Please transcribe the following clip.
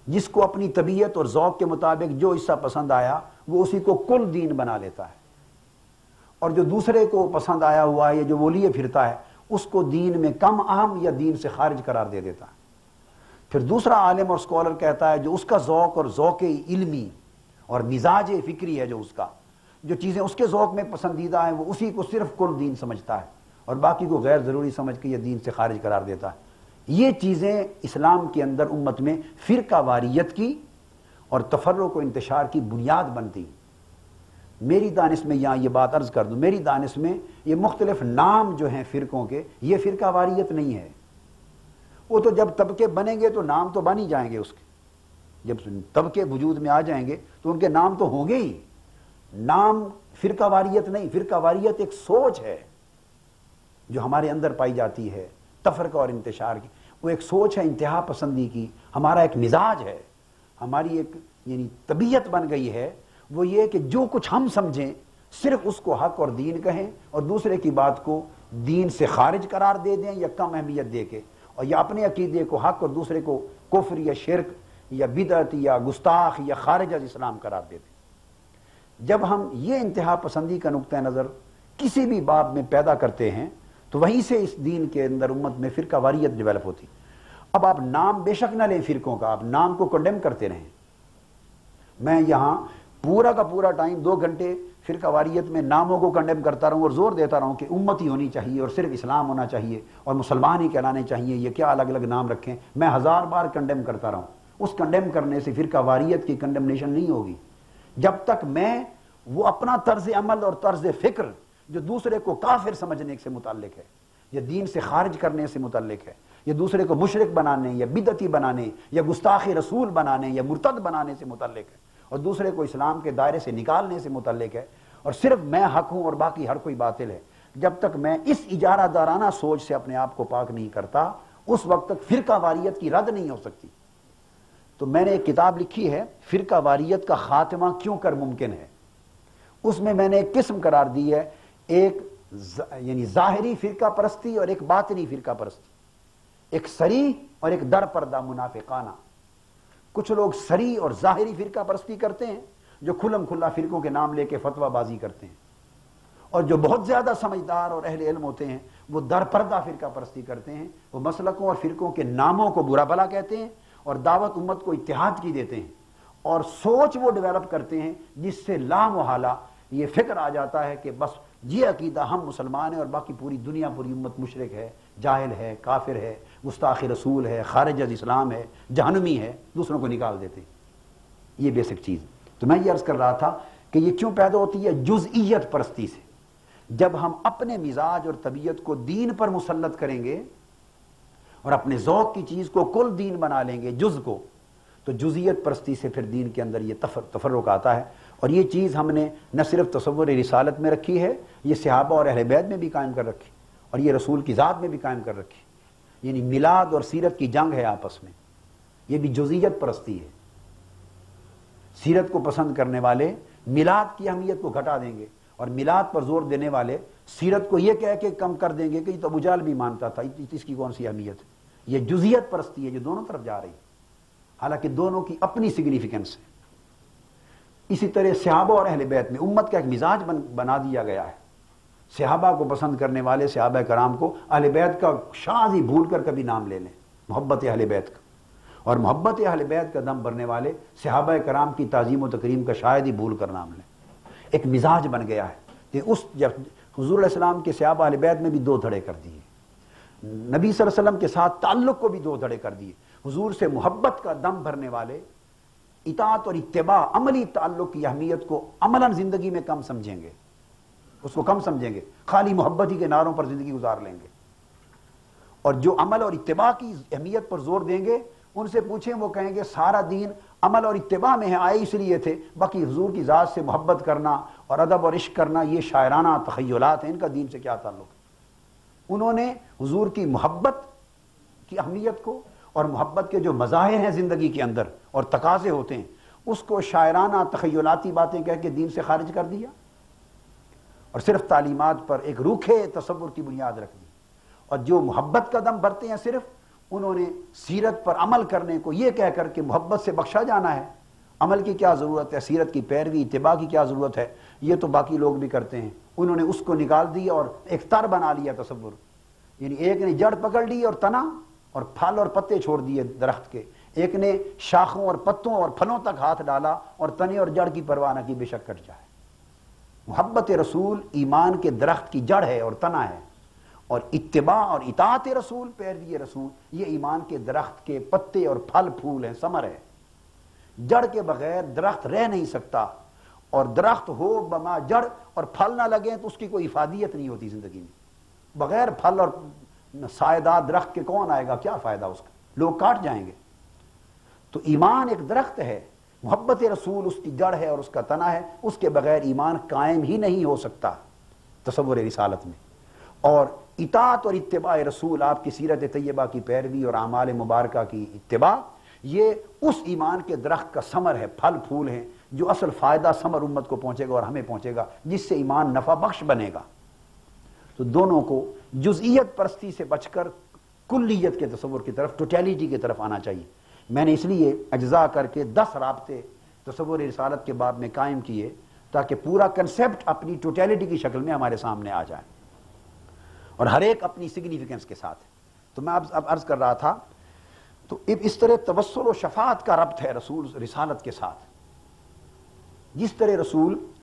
جس کو اپنی طبیعت اور ذوق کے مطابق جو حصہ پسند آیا وہ اسی کو کل دین بنا لیتا ہے، اور جو دوسرے کو پسند آیا ہوا ہے یا جو وہ لیے پھرتا ہے اس کو دین میں کم اہم یا دین سے خارج قرار دے دیتا ہے۔ پھر دوسرا عالم اور اسکالر کہتا ہے جو اس کا ذوق اور ذوق علمی اور مزاج فکری ہے، جو اس کا جو چیزیں اس کے ذوق میں پسندیدہ ہیں وہ اسی کو صرف کل دین سمجھتا ہے اور باقی کو غیر ضروری سمجھ کے یہ دین سے خارج قرار دیتا ہے۔ یہ چیزیں اسلام کے اندر امت میں فرقہ واریت کی اور تفرق و انتشار کی بنیاد بنتی۔ میری دانش میں یہاں یہ بات عرض کر دوں، میری دانش میں یہ مختلف نام جو ہیں فرقوں کے، یہ فرقہ واریت نہیں ہے۔ وہ تو جب طبقے بنیں گے تو نام تو بن ہی جائیں گے اس کے، جب طبقے وجود میں آ جائیں گے تو ان کے نام تو ہوں گے ہی۔ نام فرقہ واریت نہیں، فرقہ واریت ایک سوچ ہے جو ہمارے اندر پائی جاتی ہے، تفرقہ اور انتشار کی۔ وہ ایک سوچ ہے انتہا پسندی کی، ہمارا ایک مزاج ہے، ہماری ایک یعنی طبیعت بن گئی ہے، وہ یہ کہ جو کچھ ہم سمجھیں صرف اس کو حق اور دین کہیں اور دوسرے کی بات کو دین سے خارج قرار دے دیں یا کم اہمیت دے کے، اور یا اپنے عقیدے کو حق اور دوسرے کو کفر یا شرک یا بدعت یا گستاخ یا خارج از اسلام قرار دے دیں۔ جب ہم یہ انتہا پسندی کا نقطہ نظر کسی بھی باب میں پیدا کرتے ہیں تو وہیں سے اس دین کے اندر امت میں فرقہ واریت ڈیولپ ہوتی۔ اب آپ نام بے شک نہ لیں فرقوں کا، آپ نام کو کنڈیم کرتے رہیں۔ میں یہاں پورا کا پورا ٹائم 2 گھنٹے فرقہ واریت میں ناموں کو کنڈیم کرتا رہوں اور زور دیتا رہوں کہ امت ہی ہونی چاہیے اور صرف اسلام ہونا چاہیے اور مسلمان ہی کہلانے چاہیے، یہ کیا الگ الگ نام رکھیں، میں 1000 بار کنڈیم کرتا رہوں، اس کنڈیم کرنے سے فرقہ واریت کی کنڈمنیشن نہیں ہوگی جب تک میں وہ اپنا طرز عمل اور طرز فکر جو دوسرے کو کافر سمجھنے سے متعلق ہے یا دین سے خارج کرنے سے متعلق ہے یا دوسرے کو مشرک بنانے یا بدعتی بنانے یا گستاخ رسول بنانے یا مرتد بنانے سے متعلق ہے اور دوسرے کو اسلام کے دائرے سے نکالنے سے متعلق ہے، اور صرف میں حق ہوں اور باقی ہر کوئی باطل ہے، جب تک میں اس اجارہ دارانہ سوچ سے اپنے آپ کو پاک نہیں کرتا اس وقت تک فرقہ واریت کی رد نہیں ہو سکتی۔ تو میں نے ایک کتاب لکھی ہے فرقہ واریت کا خاتمہ کیوں کر ممکن ہے، اس میں نے ایک قسم قرار دی ہے، ایک یعنی ظاہری فرقہ پرستی اور ایک باطنی فرقہ پرستی، ایک صریح اور ایک در پردہ منافقانہ۔ کچھ لوگ صریح اور ظاہری فرقہ پرستی کرتے ہیں جو کھلم کھلا فرقوں کے نام لے کے فتویٰ بازی کرتے ہیں، اور جو بہت زیادہ سمجھدار اور اہل علم ہوتے ہیں وہ در پردہ فرقہ پرستی کرتے ہیں، وہ مسلکوں اور فرقوں کے ناموں کو برا بھلا کہتے ہیں اور دعوت امت کو اتحاد کی دیتے ہیں، اور سوچ وہ ڈیولپ کرتے ہیں جس سے لا محالہ یہ فکر آ جاتا ہے کہ بس یہ عقیدہ ہم مسلمان ہیں اور باقی پوری دنیا پوری امت مشرک ہے، جاہل ہے، کافر ہے، گستاخ رسول ہے، خارج از اسلام ہے، جہنمی ہے، دوسروں کو نکال دیتے ہیں۔ یہ بیسک چیز۔ تو میں یہ عرض کر رہا تھا کہ یہ کیوں پیدا ہوتی ہے؟ جزئیت پرستی سے۔ جب ہم اپنے مزاج اور طبیعت کو دین پر مسلط کریں گے اور اپنے ذوق کی چیز کو کل دین بنا لیں گے جز کو، تو جزئیت پرستی سے پھر دین کے اندر یہ تفرق آتا ہے، اور یہ چیز ہم نے نہ صرف تصور رسالت میں رکھی ہے، یہ صحابہ اور اہل بیت میں بھی قائم کر رکھی اور یہ رسول کی ذات میں بھی قائم کر رکھی، یعنی میلاد اور سیرت کی جنگ ہے آپس میں، یہ بھی جزئیت پرستی ہے۔ سیرت کو پسند کرنے والے میلاد کی اہمیت کو گھٹا دیں گے اور میلاد پر زور دینے والے سیرت کو یہ کہہ کے کم کر دیں گے کہ یہ تو ابو جہل بھی مانتا تھا، اس کی کون سی اہمیت ہے۔ یہ جزئیت پرستی ہے جو دونوں طرف جا رہی ہے، حالانکہ دونوں کی اپنی سگنیفیکنس ہے۔ اسی طرح صحابہ اور اہل بیت میں امت کا ایک مزاج بنا دیا گیا ہے۔ صحابہ کو پسند کرنے والے صحابہ کرام کو اہل بیت کا شاذ ہی بھول کر کبھی نام لے لیں، محبت اہل بیت کا، اور محبت اہل بیت کا دم بھرنے والے صحابہ کرام کی تعظیم و تکریم کا شاید ہی بھول کر نام لیں۔ ایک مزاج بن گیا ہے کہ جب حضور علیہ السلام کے صحابہ اہل بیت میں بھی 2 دھڑے کر دیے، نبی صلی اللہ علیہ وسلم کے ساتھ تعلق کو بھی 2 دھڑے کر دیے۔ حضور سے محبت کا دم بھرنے والے اطاعت اور اتباع عملی تعلق کی اہمیت کو عملاً زندگی میں کم سمجھیں گے، اس کو کم سمجھیں گے، خالی محبت ہی کے نعروں پر زندگی گزار لیں گے، اور جو عمل اور اتباع کی اہمیت پر زور دیں گے ان سے پوچھیں، وہ کہیں گے سارا دین عمل اور اتباع میں ہے، آئے اس لیے تھے، باقی حضور کی ذات سے محبت کرنا اور ادب اور عشق کرنا یہ شاعرانہ تخیلات ہیں، ان کا دین سے کیا تعلق ہے۔ انہوں نے حضور کی محبت کی اہمیت کو اور محبت کے جو مظاہر ہیں زندگی کے اندر اور تقاضے ہوتے ہیں اس کو شاعرانہ تخیلاتی باتیں کہہ کے دین سے خارج کر دیا، اور صرف تعلیمات پر ایک روکھے تصور کی بنیاد رکھ دی، اور جو محبت کا دم بھرتے ہیں صرف انہوں نے سیرت پر عمل کرنے کو یہ کہہ کر کہ محبت سے بخشا جانا ہے، عمل کی کیا ضرورت ہے، سیرت کی پیروی اتباع کی کیا ضرورت ہے، یہ تو باقی لوگ بھی کرتے ہیں، انہوں نے اس کو نکال دیا اور ایک تر بنا لیا تصور، یعنی ایک نے جڑ پکڑ لی اور تنا اور پھل اور پتے چھوڑ دیے درخت کے، ایک نے شاخوں اور پتوں اور پھلوں تک ہاتھ ڈالا اور تنے اور جڑ کی پرواہ نہ کی، بے شک کٹ جائے۔ محبت رسول ایمان کے درخت کی جڑ ہے اور تنا ہے، اور اتباع اور اطاعت رسول، پیروی رسول، یہ ایمان کے درخت کے پتے اور پھل پھول ہیں، ثمر ہے۔ جڑ کے بغیر درخت رہ نہیں سکتا، اور درخت ہو بما جڑ اور پھل نہ لگیں تو اس کی کوئی افادیت نہیں ہوتی زندگی میں۔ بغیر پھل اور سائے دار درخت کے کون آئے گا، کیا فائدہ اس کا، لوگ کاٹ جائیں گے۔ تو ایمان ایک درخت ہے، محبت رسول اس کی جڑ ہے اور اس کا تنا ہے، اس کے بغیر ایمان قائم ہی نہیں ہو سکتا تصور رسالت میں۔ اور اطاعت اور اتباع رسول، آپ کی سیرت طیبہ کی پیروی اور اعمال مبارکہ کی اتباع، یہ اس ایمان کے درخت کا ثمر ہے، پھل پھول ہیں، جو اصل فائدہ ثمر امت کو پہنچے گا اور ہمیں پہنچے گا، جس سے ایمان نفع بخش بنے گا۔ تو دونوں کو جزئیت پرستی سے بچ کر کلیت کے تصور کی طرف، ٹوٹیلیٹی کی طرف آنا چاہیے۔ میں نے اس لیے اجزاء کر کے 10 رابطے تصور رسالت کے باب میں قائم کیے تاکہ پورا کنسیپٹ اپنی ٹوٹیلیٹی کی شکل میں ہمارے سامنے آ جائے، اور ہر ایک اپنی سگنیفیکنس کے ساتھ۔ تو میں اب عرض کر رہا تھا، تو اس طرح توسل و شفاعت کا ربط ہے رسول رسالت کے ساتھ۔ جس طرح رسول